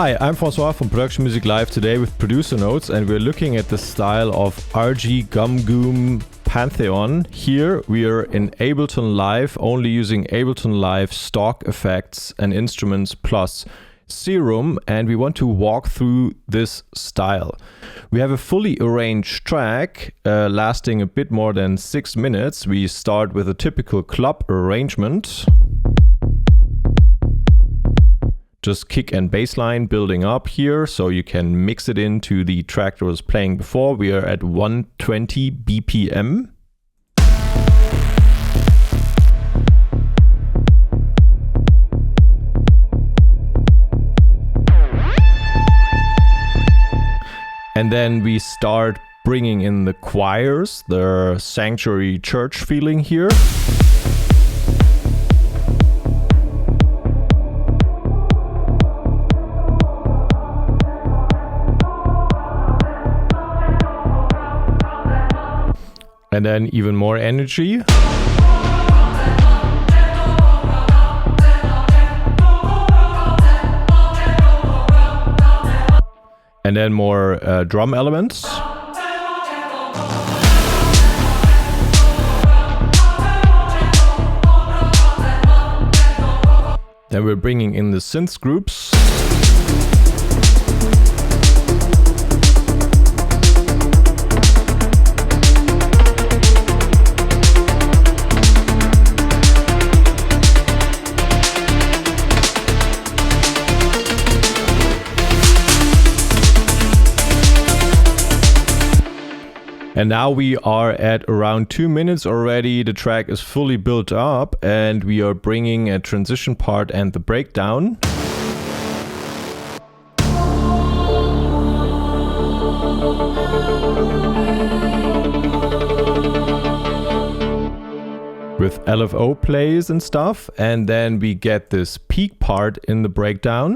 Hi, I'm Francois from Production Music Live today with producer notes, and we're looking at the style of Argy, Goom, Pantheon. Here we are in Ableton Live, only using Ableton Live stock effects and instruments plus Serum, and we want to walk through this style. We have a fully arranged track lasting a bit more than 6 minutes. We start with a typical club arrangement. Just kick and bass line building up here, so you can mix it into the track that was playing before. We are at 120 BPM. And then we start bringing in the choirs, the sanctuary church feeling here. And then even more energy. And then more drum elements. Then we're bringing in the synths groups. And now we are at around 2 minutes already. The track is fully built up and we are bringing a transition part and the breakdown. With LFO plays and stuff. And then we get this peak part in the breakdown.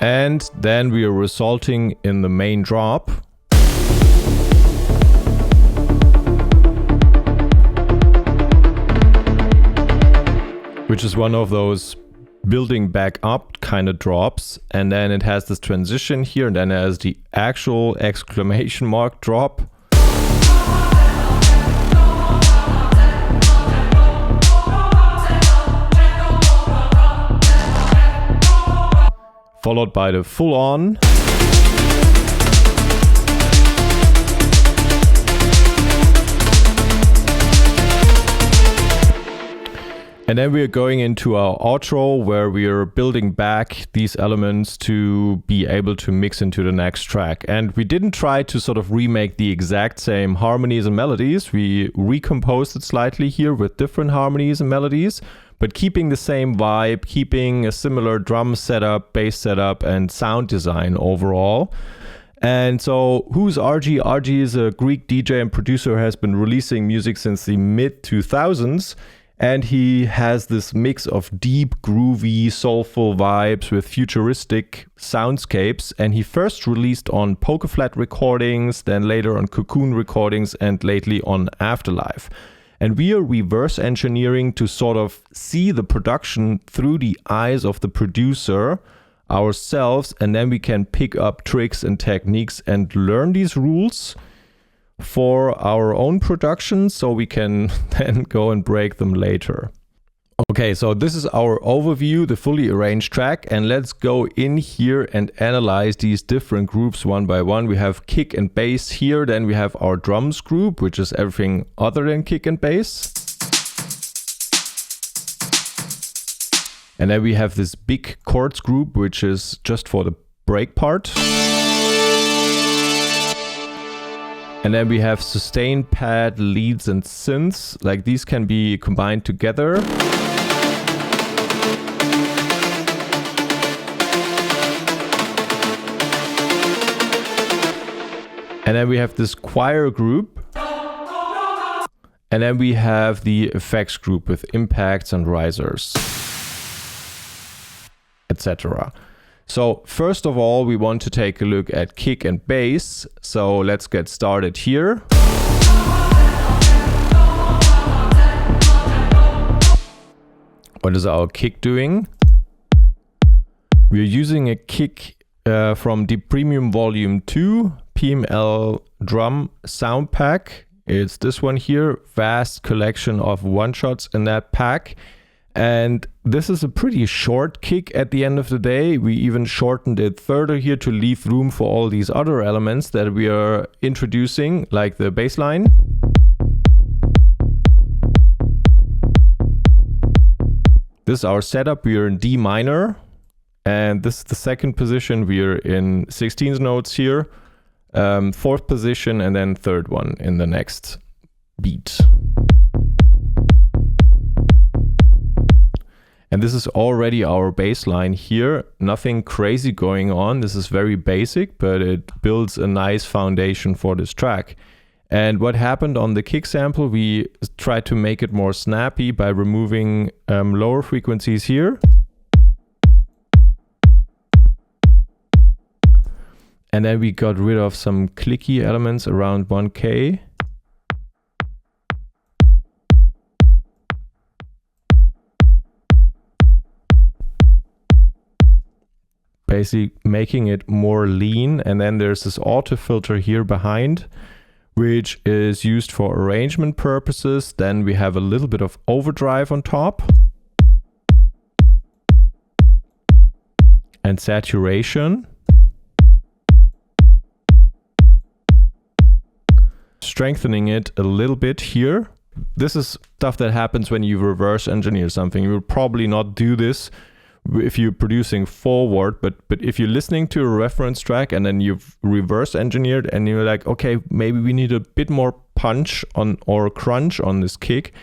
And then we are resulting in the main drop. Which is one of those building back up kind of drops. And then it has this transition here, and then it has the actual exclamation mark drop. Followed by the full on. And then we are going into our outro where we are building back these elements to be able to mix into the next track. And we didn't try to sort of remake the exact same harmonies and melodies. We recomposed it slightly here with different harmonies and melodies, but keeping the same vibe, keeping a similar drum setup, bass setup, and sound design overall. And so, who's Argy? Argy is a Greek DJ and producer who has been releasing music since the mid-2000s. And he has this mix of deep, groovy, soulful vibes with futuristic soundscapes. And he first released on Poker Flat recordings, then later on Cocoon recordings, and lately on Afterlife. And we are reverse engineering to sort of see the production through the eyes of the producer ourselves, and then we can pick up tricks and techniques and learn these rules for our own production so we can then go and break them later. Okay, so this is our overview, the fully arranged track, and let's go in here and analyze these different groups one by one. We have kick and bass here, then we have our drums group, which is everything other than kick and bass. And then we have this big chords group, which is just for the break part. And then we have sustain pad, leads, and synths. Like these can be combined together. And then we have this choir group. And then we have the effects group with impacts and risers, etc. So first of all, we want to take a look at kick and bass. So let's get started here. What is our kick doing? We're using a kick from the Premium Vol.2 PML drum sound pack. It's this one here, vast collection of one-shots in that pack. And this is a pretty short kick at the end of the day. We even shortened it further here to leave room for all these other elements that we are introducing, like the bass line. This is our setup. We are in D minor, and this is the second position. We are in 16th notes here, fourth position, and then third one in the next beat. And this is already our bass line here. Nothing crazy going on. This is very basic, but it builds a nice foundation for this track. And what happened on the kick sample, we tried to make it more snappy by removing lower frequencies here. And then we got rid of some clicky elements around 1K. Basically making it more lean. And then there's this auto filter here behind, which is used for arrangement purposes. Then we have a little bit of overdrive on top. And saturation. Strengthening it a little bit here. This is stuff that happens when you reverse engineer something. You will probably not do this if you're producing forward, but if you're listening to a reference track and then you've reverse engineered and you're like, okay, maybe we need a bit more punch on or crunch on this kick,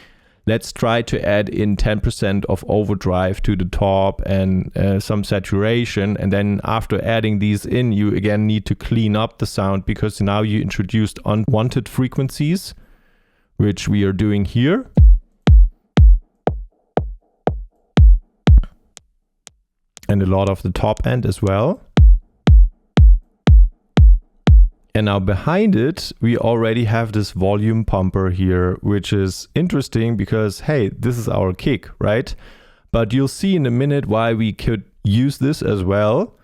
let's try to add in 10% of overdrive to the top and some saturation. And then after adding these in, you again need to clean up the sound because now you introduced unwanted frequencies, which we are doing here. And a lot of the top end as well. And now behind it, we already have this volume pumper here, which is interesting because, hey, this is our kick, right? But you'll see in a minute why we could use this as well.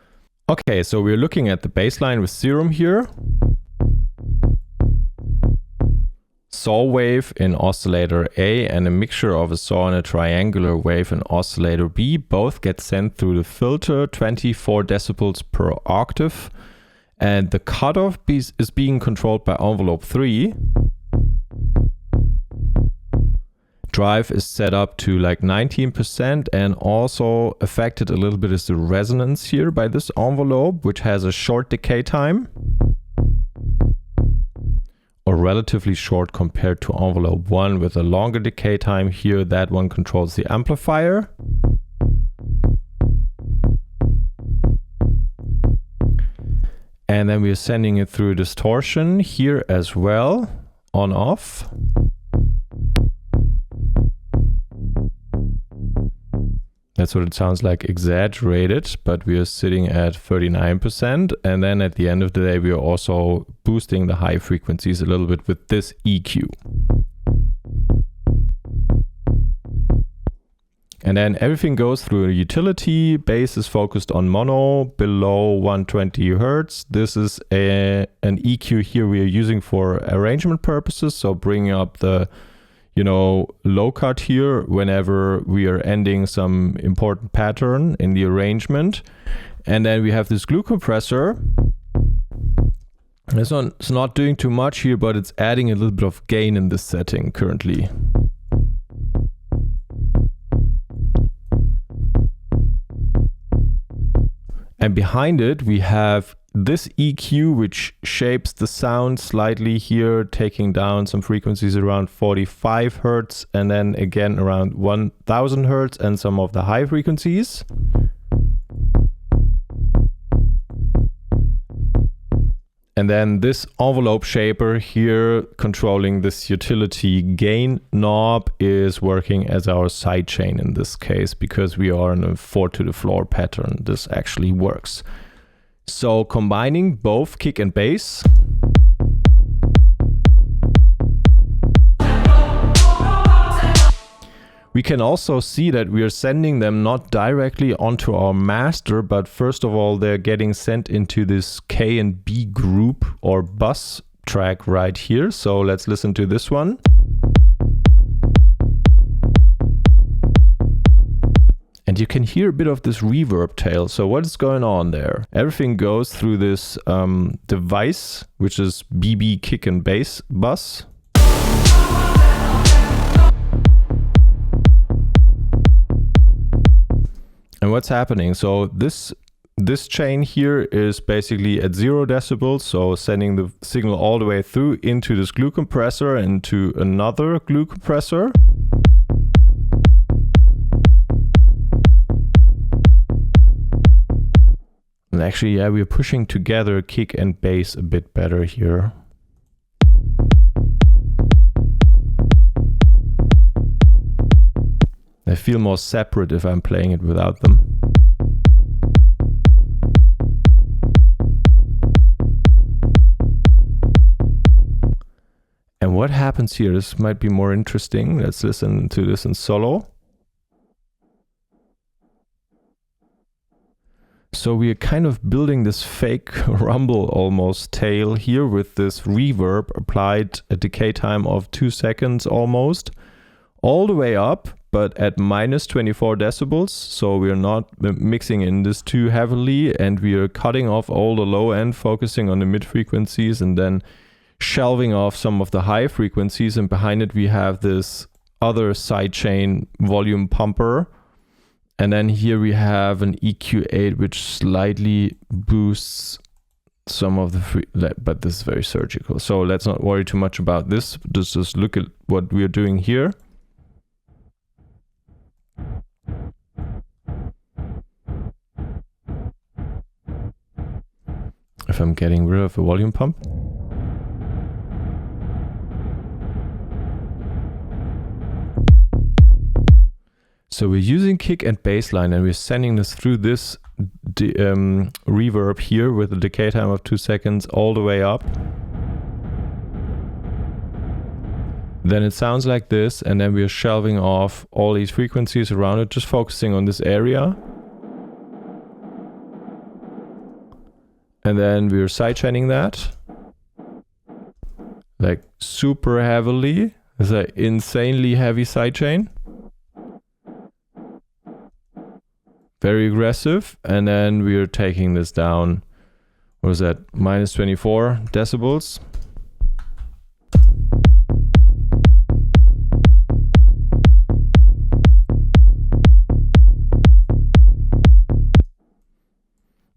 Okay, so we're looking at the bass line with Serum here. Saw wave in oscillator A and a mixture of a saw and a triangular wave in oscillator B both get sent through the filter 24 decibels per octave, and the cutoff is being controlled by envelope 3. Drive is set up to like 19%, and also affected a little bit is the resonance here by this envelope, which has a short decay time. Or relatively short compared to envelope 1 with a longer decay time here. That one controls the amplifier. And then we're sending it through distortion here as well, on off. That's what it sounds like exaggerated, but we are sitting at 39%. And then at the end of the day, we are also boosting the high frequencies a little bit with this EQ. And then everything goes through a utility. Bass is focused on mono below 120 Hertz. This is an EQ here we are using for arrangement purposes. So bringing up the low cut here whenever we are ending some important pattern in the arrangement. And then we have this glue compressor. It's not doing too much here, but it's adding a little bit of gain in this setting currently. And behind it, we have this EQ, which shapes the sound slightly here, taking down some frequencies around 45 Hertz and then again around 1000 Hertz and some of the high frequencies. And then this envelope shaper here controlling this utility gain knob is working as our sidechain in this case, because we are in a 4 to the floor pattern. This actually works. So combining both kick and bass. We can also see that we are sending them not directly onto our master, but first of all, they're getting sent into this K and B group or bus track right here. So let's listen to this one. And you can hear a bit of this reverb tail. So what is going on there? Everything goes through this device, which is BB kick and bass bus. And what's happening? So this chain here is basically at 0 decibels, so sending the signal all the way through into this glue compressor and to another glue compressor. And actually, yeah, we're pushing together kick and bass a bit better here. They feel more separate if I'm playing it without them. And what happens here? This might be more interesting. Let's listen to this in solo. So we are kind of building this fake rumble almost tail here with this reverb applied a decay time of 2 seconds almost, all the way up, but at minus 24 decibels. So we are not mixing in this too heavily, and we are cutting off all the low end, focusing on the mid frequencies, and then shelving off some of the high frequencies. And behind it we have this other sidechain volume pumper. And then here we have an EQ8, which slightly boosts some of the but this is very surgical. So let's not worry too much about this. Just look at what we're doing here. If I'm getting rid of a volume pump. So we're using kick and bass line, and we're sending this through this reverb here with a decay time of 2 seconds all the way up. Then it sounds like this, and then we're shelving off all these frequencies around it, just focusing on this area. And then we're sidechaining that like super heavily. It's an insanely heavy sidechain. Very aggressive. And then we're taking this down. What was that? Minus 24 decibels.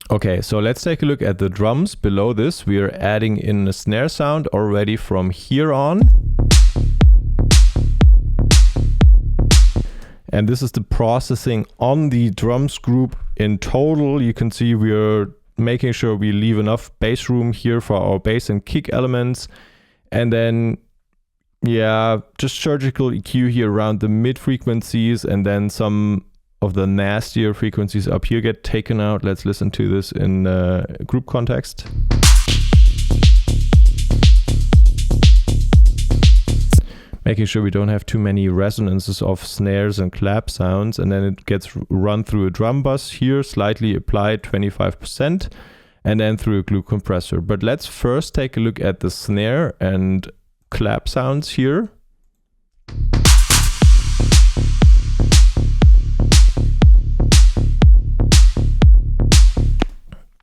Okay, so let's take a look at the drums. Below this, we are adding in a snare sound already from here on. And this is the processing on the drums group in total. You can see we are making sure we leave enough bass room here for our bass and kick elements. And then, yeah, just surgical EQ here around the mid frequencies, and then some of the nastier frequencies up here get taken out. Let's listen to this in group context. Making sure we don't have too many resonances of snares and clap sounds, and then it gets run through a drum bus here, slightly applied 25%, and then through a glue compressor. But let's first take a look at the snare and clap sounds here.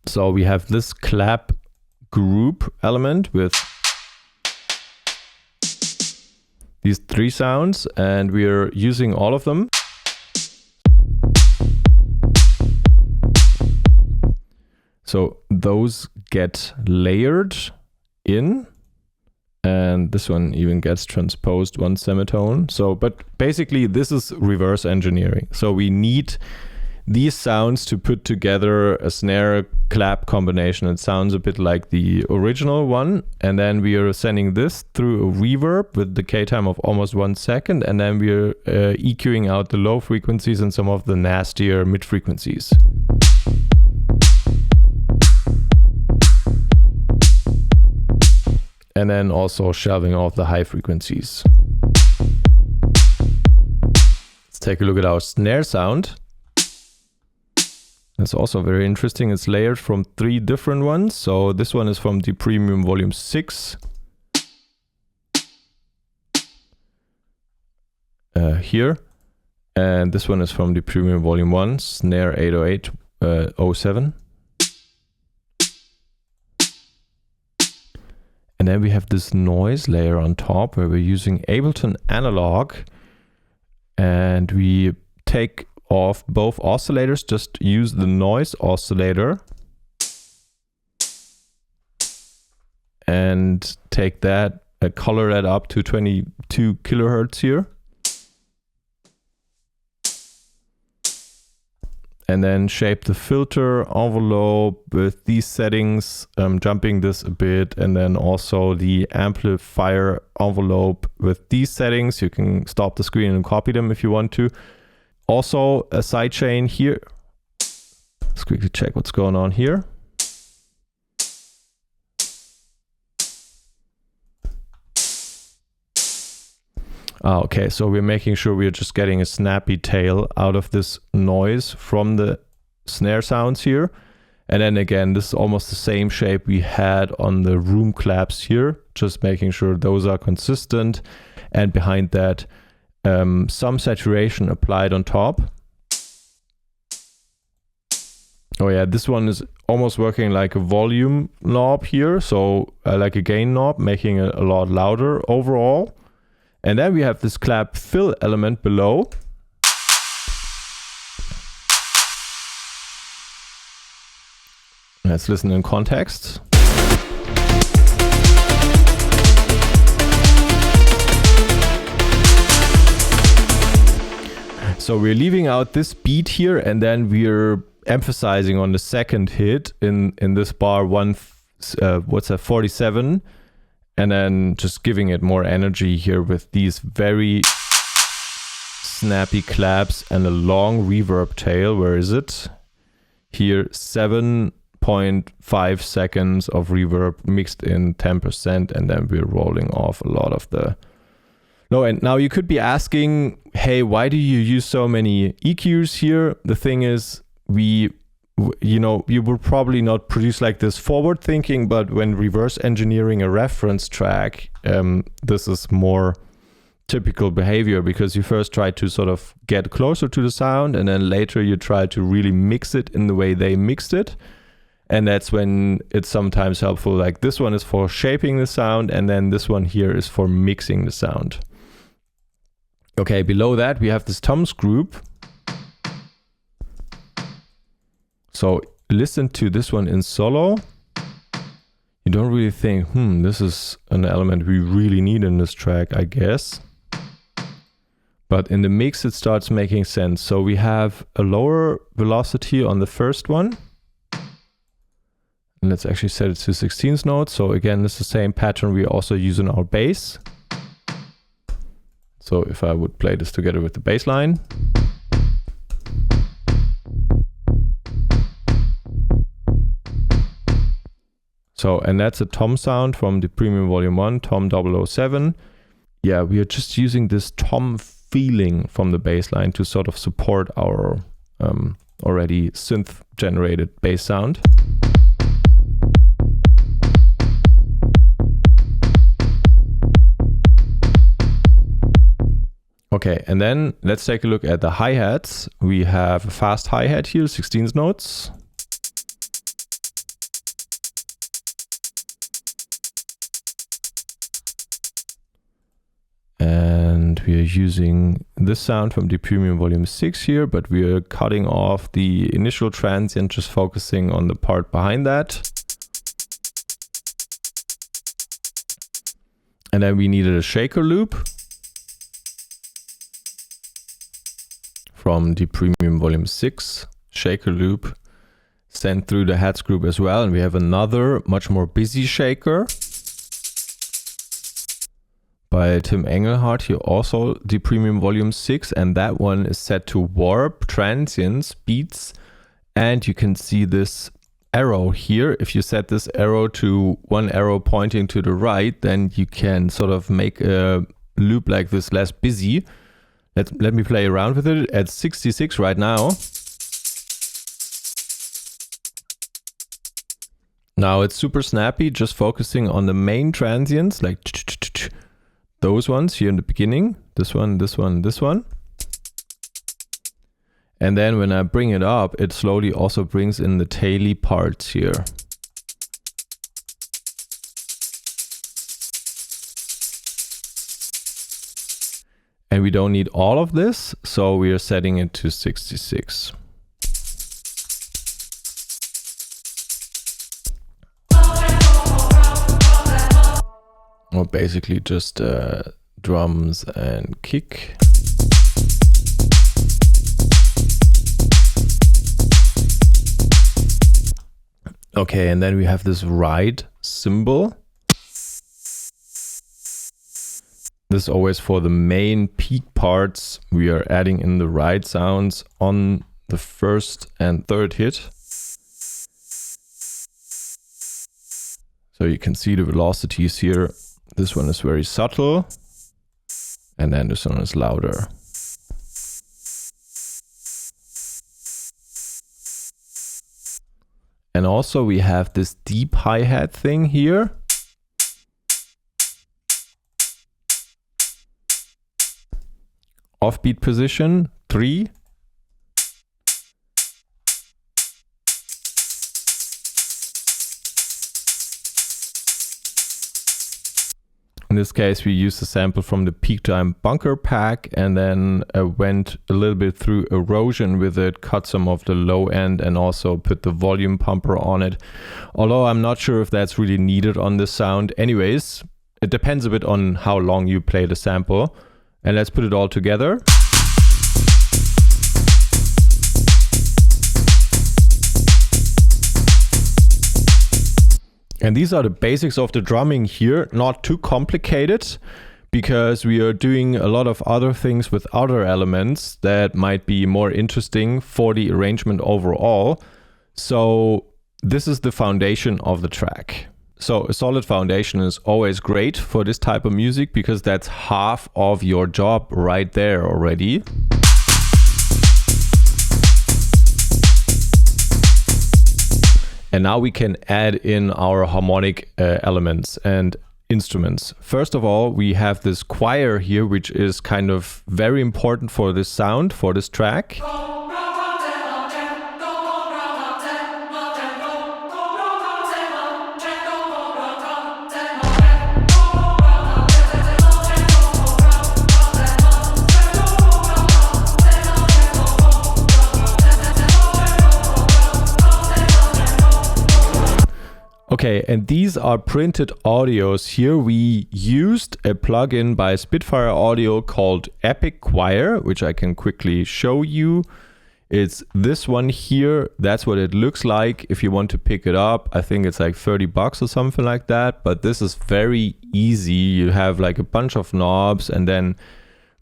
So we have this clap group element with these 3 sounds, and we are using all of them. So those get layered in, and this one even gets transposed 1 semitone. So, but basically this is reverse engineering. So we need these sounds to put together a snare clap combination. It sounds a bit like the original one, and then we are sending this through a reverb with decay time of almost 1 second, and then we are EQing out the low frequencies and some of the nastier mid frequencies. And then also shelving off the high frequencies. take a look at our snare sound. That's also very interesting. It's layered from 3 different ones. So this one is from the Premium Volume 6. Here. And this one is from the Premium Volume 1, Snare 80807. And then we have this noise layer on top where we're using Ableton Analog. And we take off both oscillators, just use the noise oscillator. And take that, color that up to 22 kilohertz here. And then shape the filter envelope with these settings, jumping this a bit, and then also the amplifier envelope with these settings. You can stop the screen and copy them if you want to. Also a sidechain here. Let's quickly check what's going on here. Okay, so we're making sure we're just getting a snappy tail out of this noise from the snare sounds here. And then again, this is almost the same shape we had on the room claps here, just making sure those are consistent. And behind that, some saturation applied on top. Oh yeah, this one is almost working like a volume knob here, so like a gain knob, making it a lot louder overall. And then we have this clap fill element below. Let's listen in context. So we're leaving out this beat here, and then we're emphasizing on the second hit in this bar 47. And then just giving it more energy here with these very snappy claps and a long reverb tail. Where is it? Here, 7.5 seconds of reverb mixed in 10%, and then we're rolling off a lot of the... No, and now you could be asking, hey, why do you use so many EQs here? The thing is, you will probably not produce like this forward thinking, but when reverse engineering a reference track, this is more typical behavior, because you first try to sort of get closer to the sound, and then later you try to really mix it in the way they mixed it. And that's when it's sometimes helpful. Like this one is for shaping the sound, and then this one here is for mixing the sound. Okay, below that we have this toms group. So listen to this one in solo. You don't really think, this is an element we really need in this track, I guess. But in the mix, it starts making sense. So we have a lower velocity on the first one. And let's actually set it to 16th notes. So again, it's the same pattern we also use in our bass. So if I would play this together with the bass line. So, and that's a tom sound from the Premium Volume 1, Tom 007. Yeah, we are just using this tom feeling from the bass line to sort of support our already synth generated bass sound. Okay, and then let's take a look at the hi-hats. We have a fast hi-hat here, 16th notes. And we are using this sound from the Premium Volume 6 here, but we are cutting off the initial transient, just focusing on the part behind that. And then we needed a shaker loop from the Premium Volume 6 shaker loop sent through the hats group as well. And we have another much more busy shaker by Tim Engelhardt here, also the Premium Volume 6, and that one is set to warp, transients, beats, and you can see this arrow here. If you set this arrow to one arrow pointing to the right, then you can sort of make a loop like this less busy. Let me play around with it at 66 right now. Now it's super snappy, just focusing on the main transients, like those ones here in the beginning. This one, this one, this one. And then when I bring it up, it slowly also brings in the taily parts here. And we don't need all of this, so we are setting it to 66. Or basically just drums and kick. Okay, and then we have this ride cymbal. This is always for the main peak parts. We are adding in the ride sounds on the first and third hit. So you can see the velocities here. This one is very subtle. And then this one is louder. And also we have this deep hi-hat thing here. Offbeat position, 3. In this case, we used a sample from the Peak Time Bunker pack and then went a little bit through erosion with it, cut some of the low end and also put the volume pumper on it. Although I'm not sure if that's really needed on this sound. Anyways, it depends a bit on how long you play the sample. And let's put it all together. And these are the basics of the drumming here, not too complicated, because we are doing a lot of other things with other elements that might be more interesting for the arrangement overall. So this is the foundation of the track. So a solid foundation is always great for this type of music because that's half of your job right there already. And now we can add in our harmonic elements and instruments. First of all, we have this choir here, which is kind of very important for this sound, for this track. Okay, and these are printed audios here. We used a plugin by Spitfire Audio called Epic Choir, which I can quickly show you. It's this one here. That's what it looks like. If you want to pick it up, I think it's like $30 or something like that. But this is very easy. You have like a bunch of knobs, and then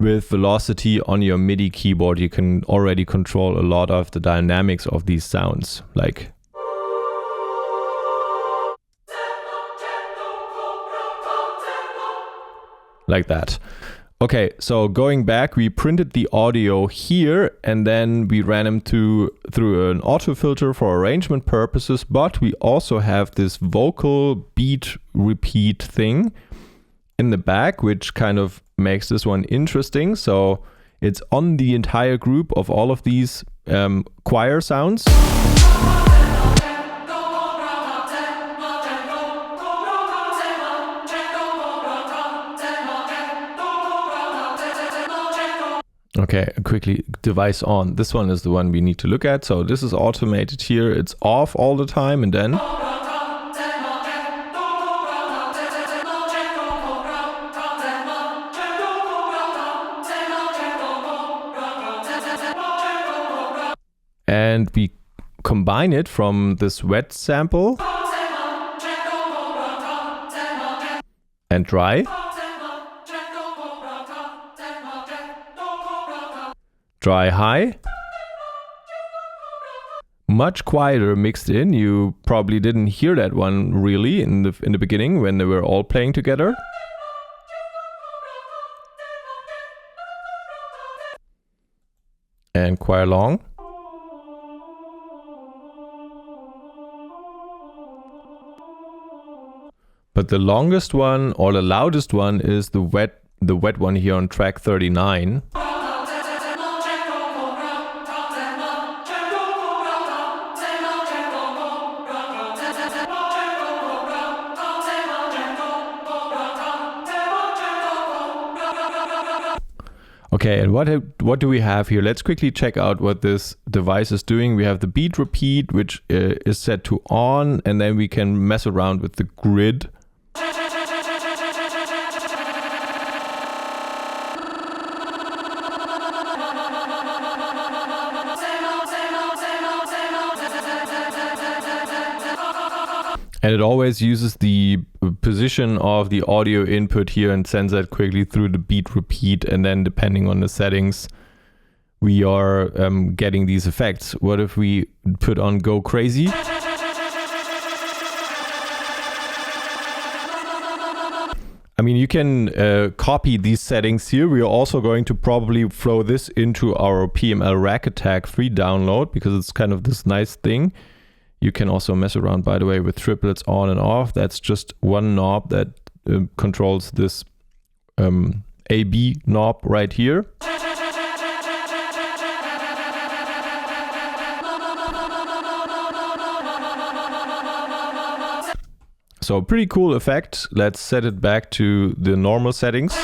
with velocity on your MIDI keyboard, you can already control a lot of the dynamics of these sounds. Like that. Okay, so going back, we printed the audio here and then we ran them through an auto filter for arrangement purposes, but we also have this vocal beat repeat thing in the back, which kind of makes this one interesting. So it's on the entire group of all of these choir sounds. Okay, quickly device on. This one is the one we need to look at. So this is automated here. It's off all the time and then. And we combine it from this wet sample and dry. Dry high. Much quieter mixed in. You probably didn't hear that one really in the beginning when they were all playing together. and choir long. But the longest one or the loudest one is the wet one here on track 39. Okay, and what do we have here? Let's quickly check out what this device is doing. We have the beat repeat, which is set to on, and then we can mess around with the grid. And it always uses the position of the audio input here and sends that quickly through the beat repeat. And then depending on the settings, we are getting these effects. What if we put on Go Crazy? I mean, you can copy these settings here. We are also going to probably flow this into our PML Rack Attack free download because it's kind of this nice thing. You can also mess around, by the way, with triplets on and off. That's just one knob that controls this AB knob right here. So pretty cool effect. Let's set it back to the normal settings.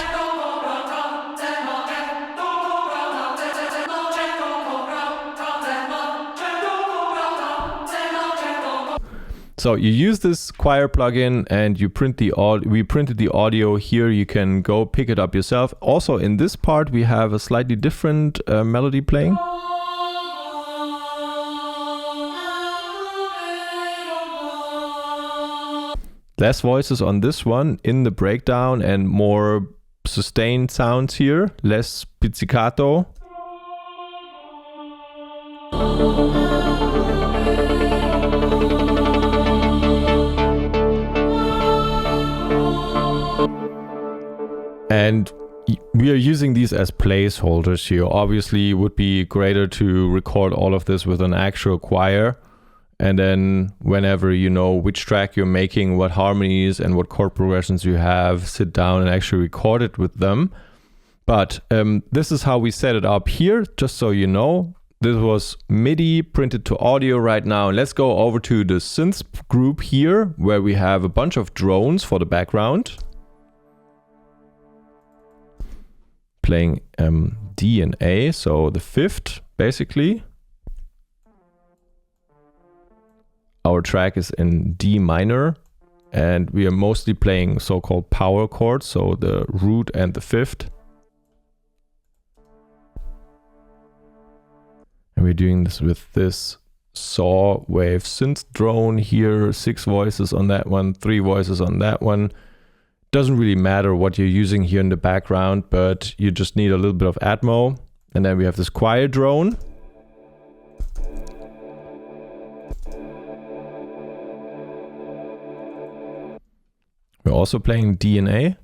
So you use this choir plugin and you print the we printed the audio here. You can go pick it up yourself. Also in this part we have a slightly different melody playing. Less voices on this one in the breakdown and more sustained sounds here. Less pizzicato. And we are using these as placeholders here. Obviously, it would be greater to record all of this with an actual choir. And then whenever you know which track you're making, what harmonies and what chord progressions you have, sit down and actually record it with them. But this is how we set it up here, just so you know. This was MIDI printed to audio right now. And let's go over to the Synths Group here, where we have a bunch of drones for the background. Playing D and A, so the fifth basically. Our track is in D minor and we are mostly playing so-called power chords, so the root and the fifth. And we're doing this with this saw wave synth drone here, 6 voices on that one, 3 voices on that one. Doesn't really matter what you're using here in the background, but you just need a little bit of Atmo. And then we have this choir drone. We're also playing D and A.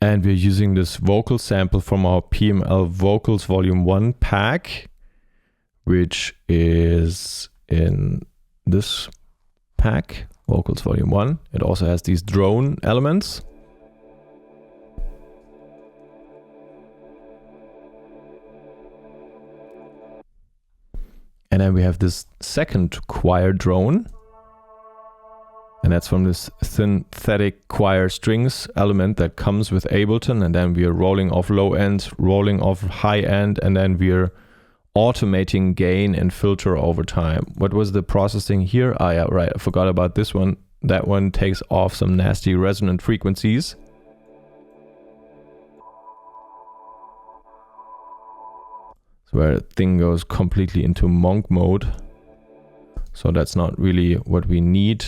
And we're using this vocal sample from our PML Vocals Vol.1 pack, which is in this pack. Vocals Vol.1. It also has these drone elements. And then we have this second choir drone. And that's from this synthetic choir strings element that comes with Ableton. And then we are rolling off low end, rolling off high end, and then we're automating gain and filter over time. What was the processing here? Ah, yeah, right. I forgot about this one. That one takes off some nasty resonant frequencies. So where the thing goes completely into monk mode. So that's not really what we need.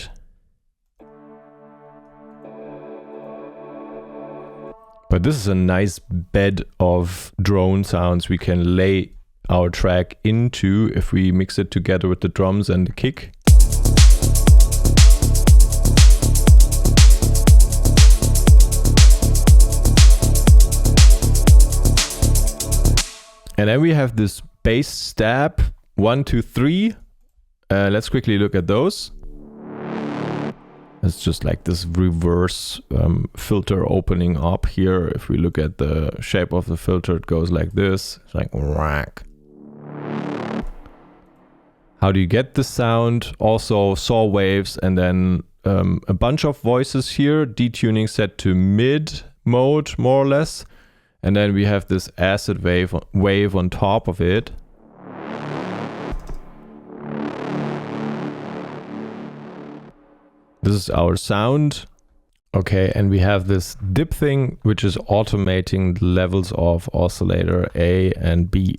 But this is a nice bed of drone sounds we can lay our track into if we mix it together with the drums and the kick. And then we have this bass stab 1, 2, 3. Let's quickly look at those. It's just like this reverse filter opening up here. If we look at the shape of the filter, it goes like this. It's like rack. How do you get the sound? Also saw waves and then a bunch of voices here. Detuning set to mid mode, more or less. And then we have this acid wave on top of it. This is our sound. Okay, and we have this dip thing, which is automating the levels of oscillator A and B.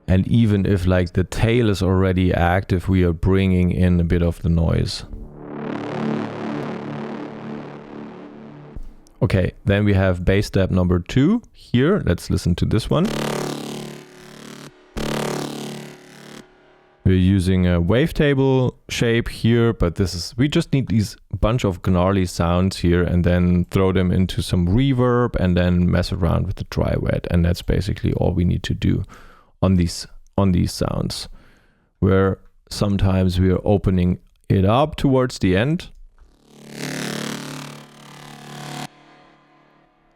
And even if like the tail is already active, we are bringing in a bit of the noise. Okay, then we have bass step number 2 here. Let's listen to this one. We're using a wavetable shape here, but we just need these bunch of gnarly sounds here and then throw them into some reverb and then mess around with the dry wet. And that's basically all we need to do on these sounds, where sometimes we are opening it up towards the end.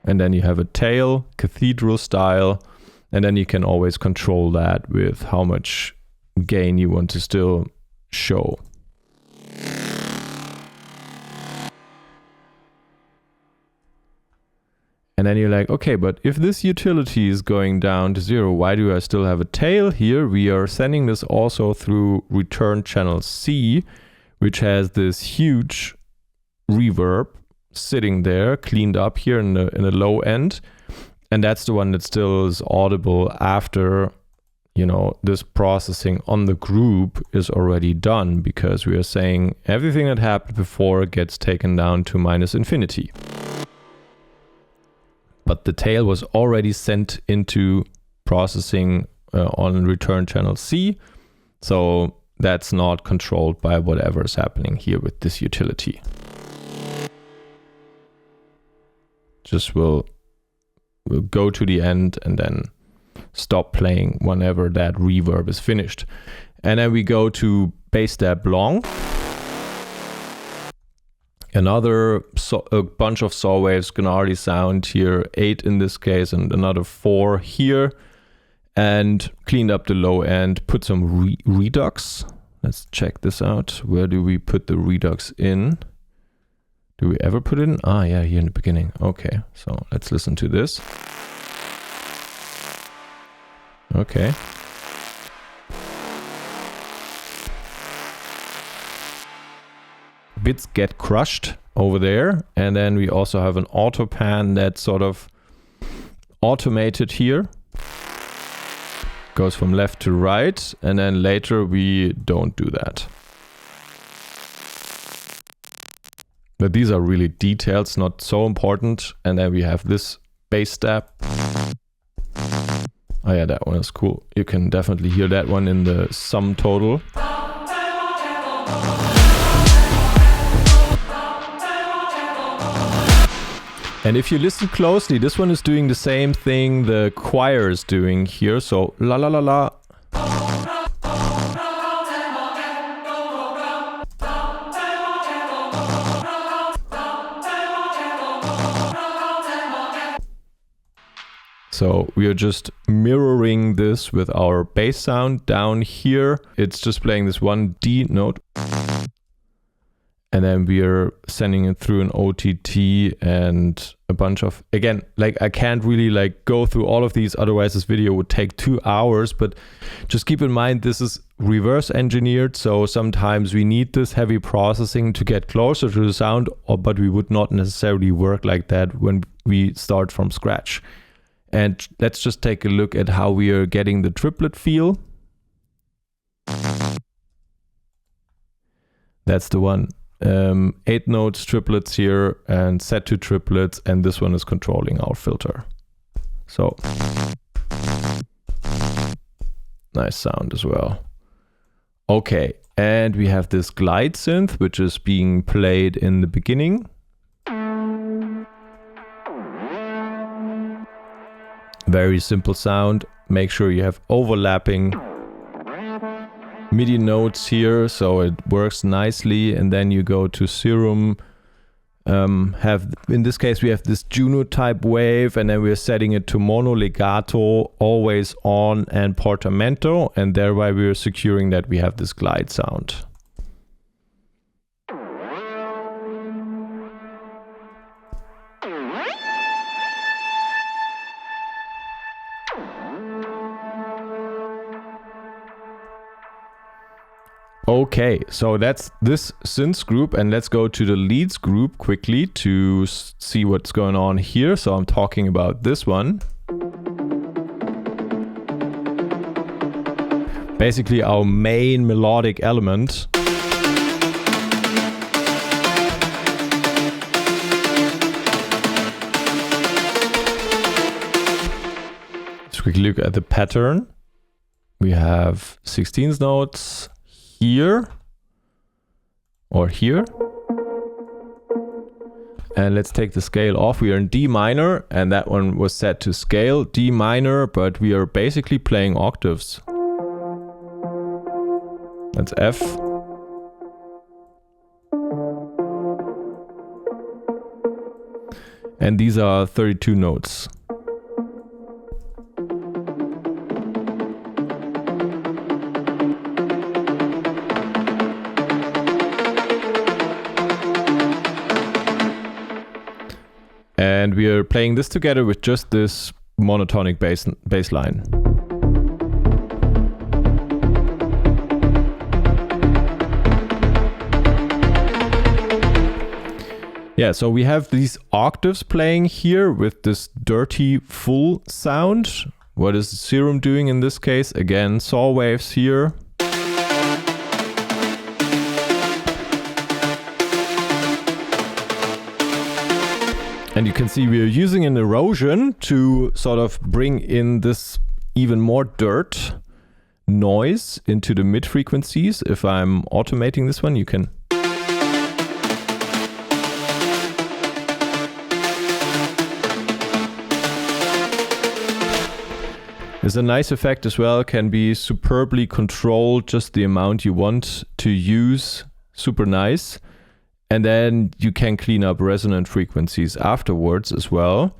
And then you have a tail, cathedral style, and then you can always control that with how much gain you want to still show. And then you're like, okay, but if this utility is going down to 0, why do I still have a tail here? We are sending this also through return channel C, which has this huge reverb sitting there, cleaned up here in the low end. And that's the one that still is audible after, you know, this processing on the group is already done, because we are saying everything that happened before gets taken down to -infinity. But the tail was already sent into processing on return channel C. So that's not controlled by whatever is happening here with this utility. Just we'll go to the end and then stop playing whenever that reverb is finished. And then we go to bass step long. Another a bunch of saw waves, gnarly sound here, 8 in this case and another 4 here. And cleaned up the low end, put some redux. Let's check this out. Where do we put the redux in? Do we ever put it in? Ah, yeah, here in the beginning. Okay, so let's listen to this. Okay. Bits get crushed over there. And then we also have an auto pan that's sort of automated here. Goes from left to right. And then later we don't do that. But these are really details, not so important. And then we have this bass step. Oh yeah, that one is cool. You can definitely hear that one in the sum total. And if you listen closely, this one is doing the same thing the choir is doing here. So la la la la. So we are just mirroring this with our bass sound down here. It's just playing this one D note. And then we are sending it through an OTT and a bunch of, again, like I can't really like go through all of these, otherwise this video would take 2 hours, but just keep in mind this is reverse engineered. So sometimes we need this heavy processing to get closer to the sound, but we would not necessarily work like that when we start from scratch. And let's just take a look at how we are getting the triplet feel. That's the one. 8 notes, triplets here, and set to triplets, and this one is controlling our filter. So, nice sound as well. Okay, and we have this glide synth, which is being played in the beginning. Very simple sound. Make sure you have overlapping MIDI notes here so it works nicely. And then you go to Serum. In this case we have this Juno type wave, and then we're setting it to mono, legato, always on, and portamento, and thereby we're securing that we have this glide sound. Okay, so that's this synths group, and let's go to the leads group quickly to see what's going on here. So I'm talking about this one. Basically our main melodic element. Let's quickly look at the pattern. We have 16th notes here or here, and let's take the scale off. We are in D minor, and that one was set to scale D minor, but we are basically playing octaves. That's F, and these are 32 notes. And we are playing this together with just this monotonic bass line. Yeah, so we have these octaves playing here with this dirty full sound. What is Serum doing in this case? Again, saw waves here. And you can see we are using an erosion to sort of bring in this even more dirt noise into the mid frequencies. If I'm automating this one, you can. There's a nice effect as well, can be superbly controlled, just the amount you want to use, super nice. And then you can clean up resonant frequencies afterwards as well.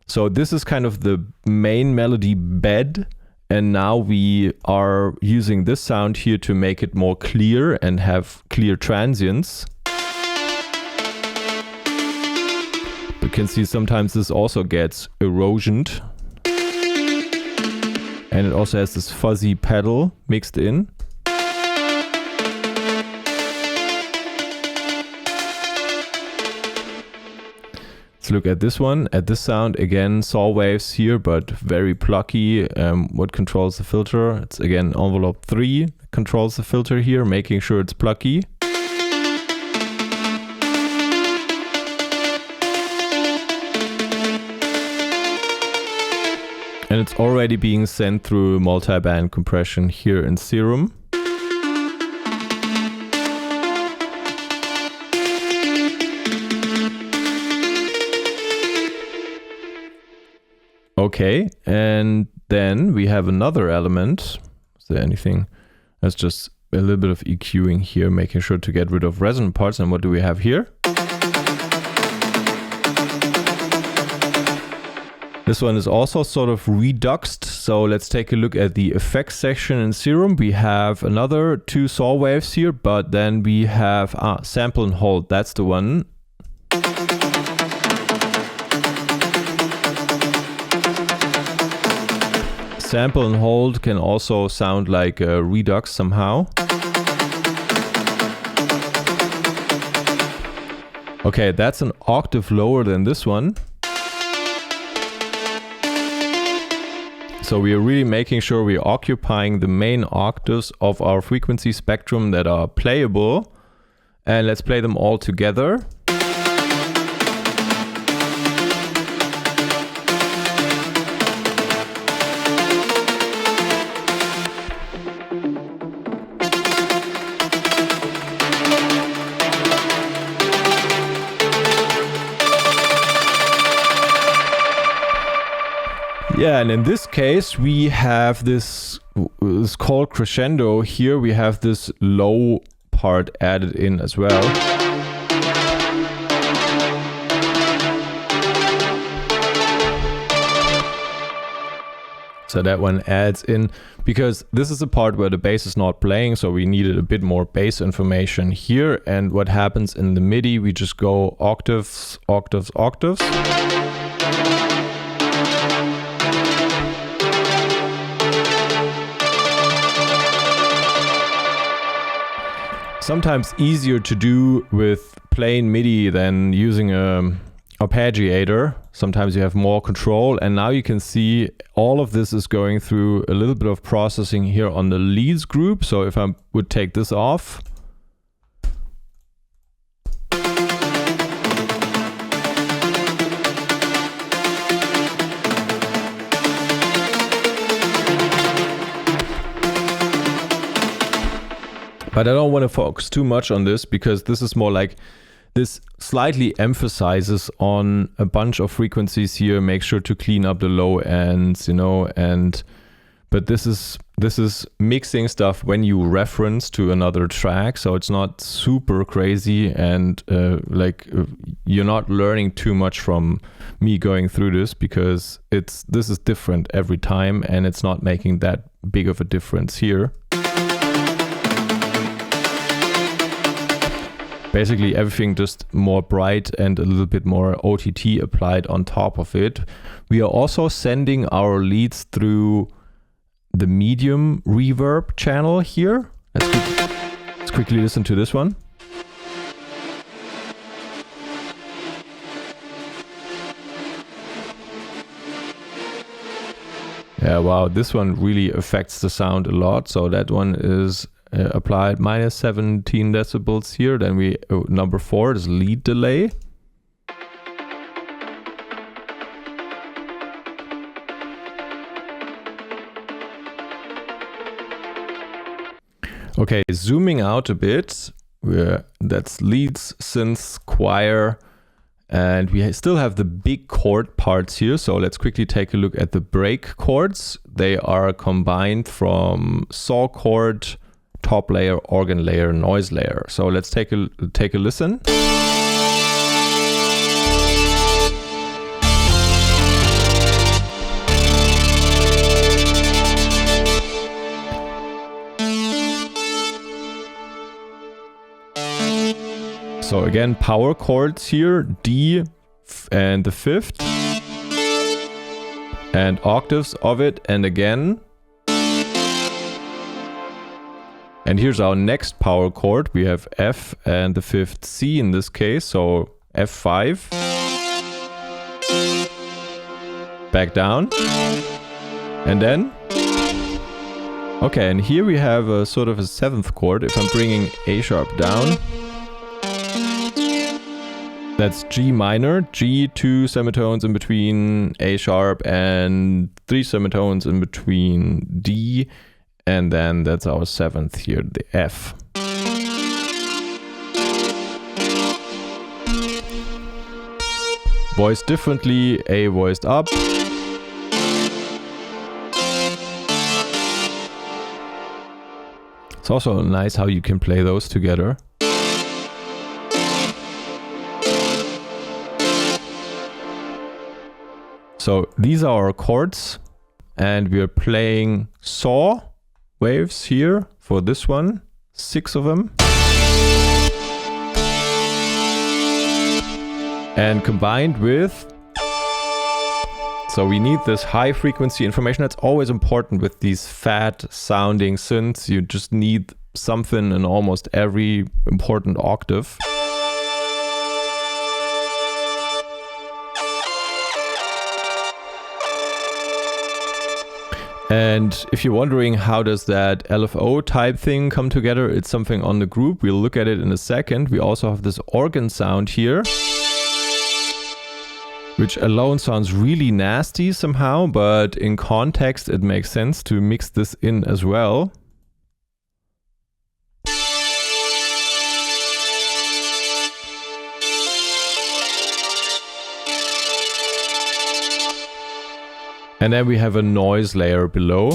So this is kind of the main melody bed. And now we are using this sound here to make it more clear and have clear transients. You can see sometimes this also gets erosioned. And it also has this fuzzy pedal mixed in. Let's look at this one, at this sound. Again, saw waves here, but very plucky. What controls the filter? It's again envelope 3 controls the filter here, making sure it's plucky. And it's already being sent through multi-band compression here in Serum. Okay, and then we have another element. Is there anything? That's just a little bit of EQing here, making sure to get rid of resonant parts. And what do we have here? This one is also sort of reduxed. So let's take a look at the effects section in Serum. We have another 2 saw waves here, but then we have sample and hold. That's the one. Sample and hold can also sound like a redux somehow. Okay, that's an octave lower than this one. So we are really making sure we're occupying the main octaves of our frequency spectrum that are playable. And let's play them all together. Yeah, and in this case, we have this, it's called crescendo. Here we have this low part added in as well. So that one adds in, because this is a part where the bass is not playing, so we needed a bit more bass information here. And what happens in the MIDI, we just go octaves, octaves, octaves. Sometimes easier to do with plain MIDI than using a arpeggiator. Sometimes you have more control, and now you can see all of this is going through a little bit of processing here on the leads group. So if I would take this off, but I don't want to focus too much on this, because this is more like, this slightly emphasizes on a bunch of frequencies here. Make sure to clean up the low ends, you know, but this is mixing stuff when you reference to another track, so it's not super crazy, and you're not learning too much from me going through this, because this is different every time, and it's not making that big of a difference here. Basically everything just more bright and a little bit more OTT applied on top of it. We are also sending our leads through the medium reverb channel here. Let's quickly listen to this one. Yeah, wow, this one really affects the sound a lot. So that one is applied minus 17 decibels here. Then we number 4 is lead delay. Okay, zooming out a bit, that's leads, synths, choir, and we still have the big chord parts here. So let's quickly take a look at the break chords. They are combined from saw chord, top layer, organ layer, noise layer. So let's take a listen. So again, power chords here, D and the 5th, and octaves of it, and again. And here's our next power chord. We have F and the 5th C in this case, so F5. Back down. And then, okay, and here we have a sort of a 7th chord. If I'm bringing A sharp down, that's G minor, G, 2 semitones in between A sharp, and 3 semitones in between D. And then that's our 7th here, the F. Voiced differently, A voiced up. It's also nice how you can play those together. So these are our chords, and we are playing saw waves here for this one, 6 of them. And combined with, so we need this high frequency information. That's always important with these fat sounding synths. You just need something in almost every important octave. And if you're wondering how does that LFO type thing come together, it's something on the group. We'll look at it in a second. We also have this organ sound here, which alone sounds really nasty somehow, but in context it makes sense to mix this in as well. And then we have a noise layer below.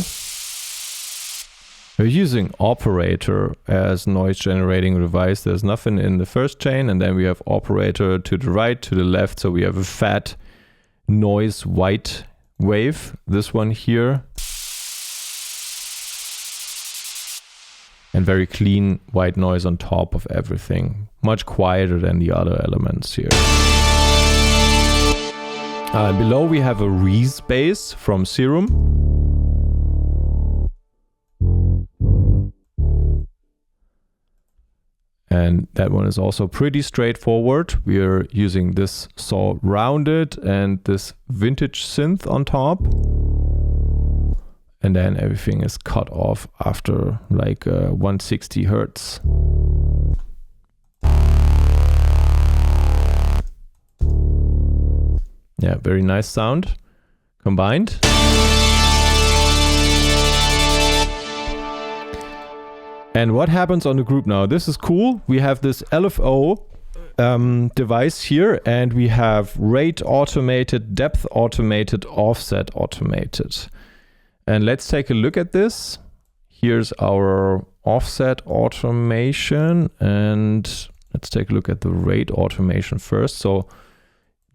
We're using operator as noise generating device. There's nothing in the first chain, and then we have operator to the right, to the left. So we have a fat noise white wave, this one here. And very clean white noise on top of everything. Much quieter than the other elements here. Below we have a Reese bass from Serum. And that one is also pretty straightforward. We are using this saw rounded and this vintage synth on top. And then everything is cut off after like 160 hertz. Yeah, very nice sound combined. And what happens on the group now? This is cool. We have this LFO device here, and we have rate automated, depth automated, offset automated. And let's take a look at this. Here's our offset automation, and let's take a look at the rate automation first. So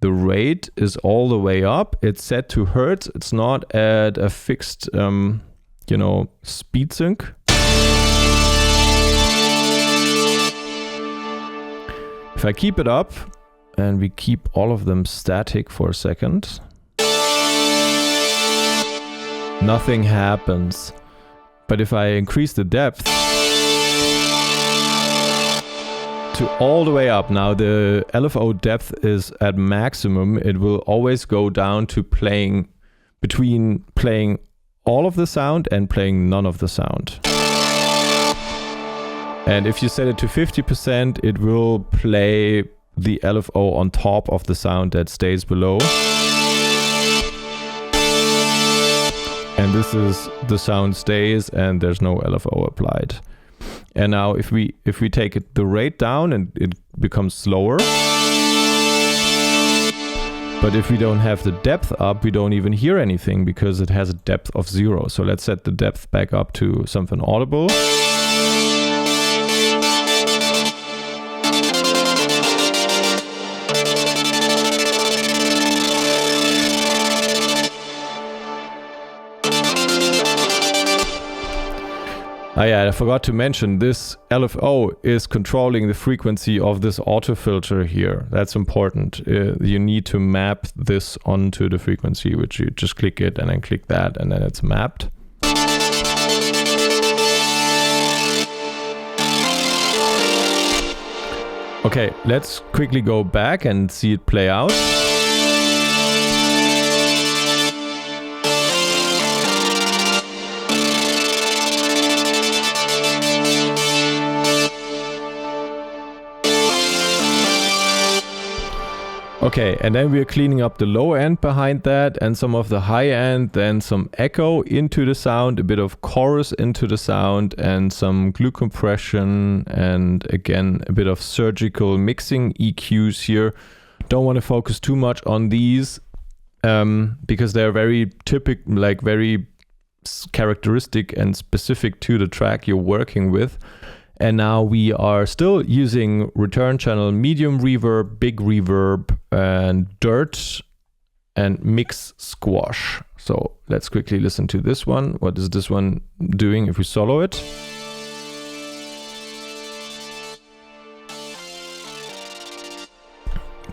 the rate is all the way up. It's set to hertz. It's not at a fixed, speed sync. If I keep it up and we keep all of them static for a second, nothing happens. But if I increase the depth to all the way up, now the LFO depth is at maximum. It will always go down to between playing all of the sound and playing none of the sound. And if you set it to 50%, it will play the LFO on top of the sound that stays below. And this is the sound stays and there's no LFO applied. And now if we take the rate down, and it becomes slower. But if we don't have the depth up, we don't even hear anything because it has a depth of 0. So let's set the depth back up to something audible. Oh yeah, I forgot to mention this LFO is controlling the frequency of this auto filter here. That's important. You need to map this onto the frequency, which you just click it and then click that and then it's mapped. Okay, let's quickly go back and see it play out. Okay, and then we're cleaning up the low end behind that and some of the high end, then some echo into the sound, a bit of chorus into the sound, and some glue compression, and again, a bit of surgical mixing EQs here. Don't want to focus too much on these because they're very typical, like very characteristic and specific to the track you're working with. And now we are still using return channel, medium reverb, big reverb, and dirt, and mix squash. So let's quickly listen to this one. What is this one doing if we solo it?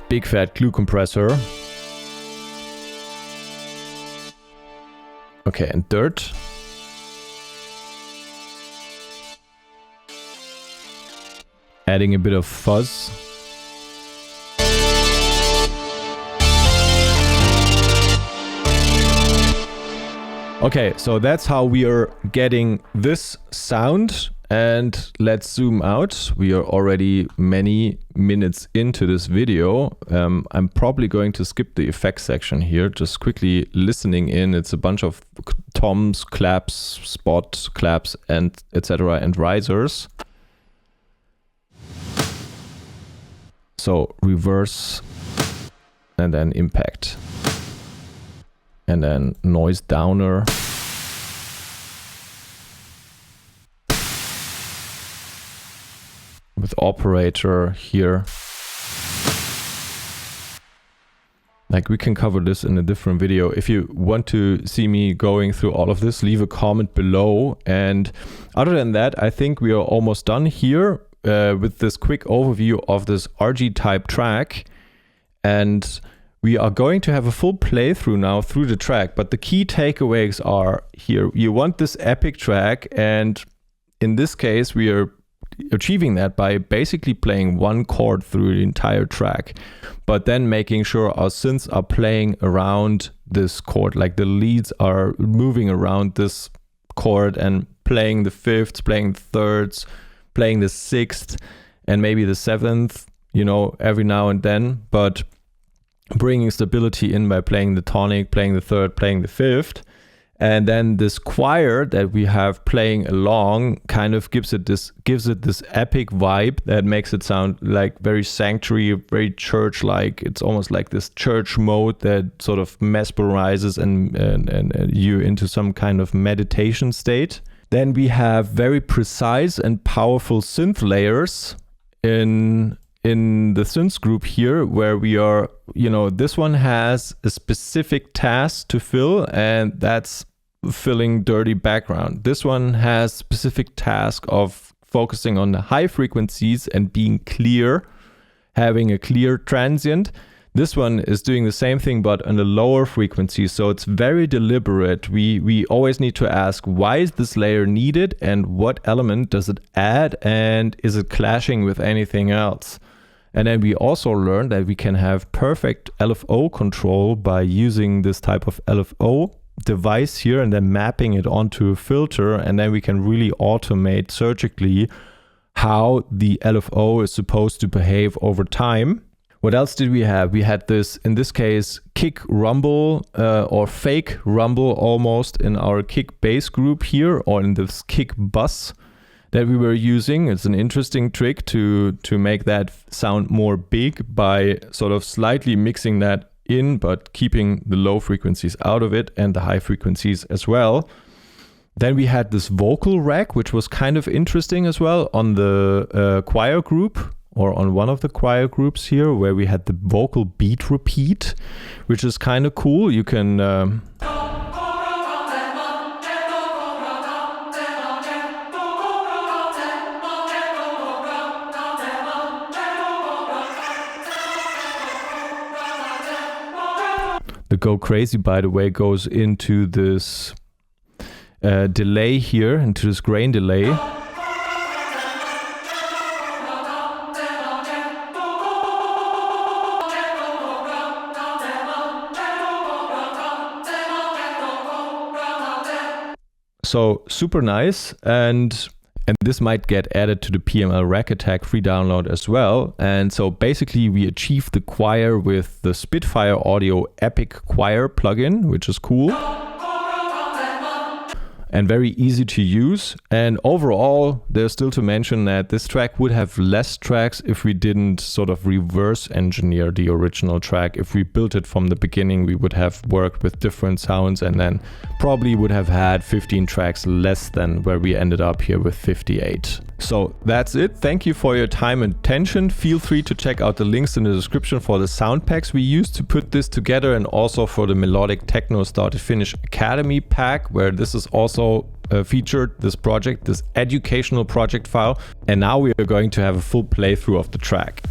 Big fat glue compressor. Okay, and dirt. Adding a bit of fuzz. Okay, so that's how we are getting this sound. And let's zoom out. We are already many minutes into this video. I'm probably going to skip the effects section here, just quickly listening in. It's a bunch of toms, claps, spot claps, and etc. and risers. So reverse and then impact. and then noise downer. With operator here. Like, we can cover this in a different video. If you want to see me going through all of this, leave a comment below. And other than that, I think we are almost done here with this quick overview of this Argy type track. And we are going to have a full playthrough now through the track. But the key takeaways are here. You want this epic track, and in this case, we are achieving that by basically playing one chord through the entire track, but then making sure our synths are playing around this chord, like the leads are moving around this chord and playing the fifths, playing the thirds, playing the sixth, and maybe the seventh, you know, every now and then, but bringing stability in by playing the tonic, playing the third, playing the fifth. And then this choir that we have playing along kind of gives it this epic vibe that makes it sound like very sanctuary, very church-like. It's almost like this church mode that sort of mesmerizes and you into some kind of meditation state. Then we have very precise and powerful synth layers in the Synths Group here, where we are, you know, this one has a specific task to fill, and that's filling dirty background. This one has specific task of focusing on the high frequencies and being clear, having a clear transient. This one is doing the same thing, but on the lower frequency. So it's very deliberate. We always need to ask, why is this layer needed, and what element does it add, and is it clashing with anything else? And then we also learned that we can have perfect LFO control by using this type of LFO device here and then mapping it onto a filter, and then we can really automate surgically how the LFO is supposed to behave over time. What else did we have? We had this, in this case, kick rumble or fake rumble almost in our kick bass group here, or in this kick bus that we were using. It's an interesting trick to make that sound more big by sort of slightly mixing that in, but keeping the low frequencies out of it and the high frequencies as well. Then we had this vocal rack, which was kind of interesting as well on the choir group, or on one of the choir groups here, where we had the vocal beat repeat, which is kind of cool. You can the Go Crazy, by the way, goes into this delay here, into this grain delay. So super nice, and this might get added to the PML Rack Attack free download as well. And so basically we achieved the choir with the Spitfire Audio Epic Choir plugin, which is cool and very easy to use. And overall, there's still to mention that this track would have less tracks if we didn't sort of reverse engineer the original track. If we built it from the beginning, we would have worked with different sounds and then probably would have had 15 tracks less than where we ended up here with 58. So that's it. Thank you for your time and attention. Feel free to check out the links in the description for the sound packs we used to put this together, and also for the Melodic Techno Start to Finish Academy pack, where this is also featured, this project, this educational project file. And now we are going to have a full playthrough of the track.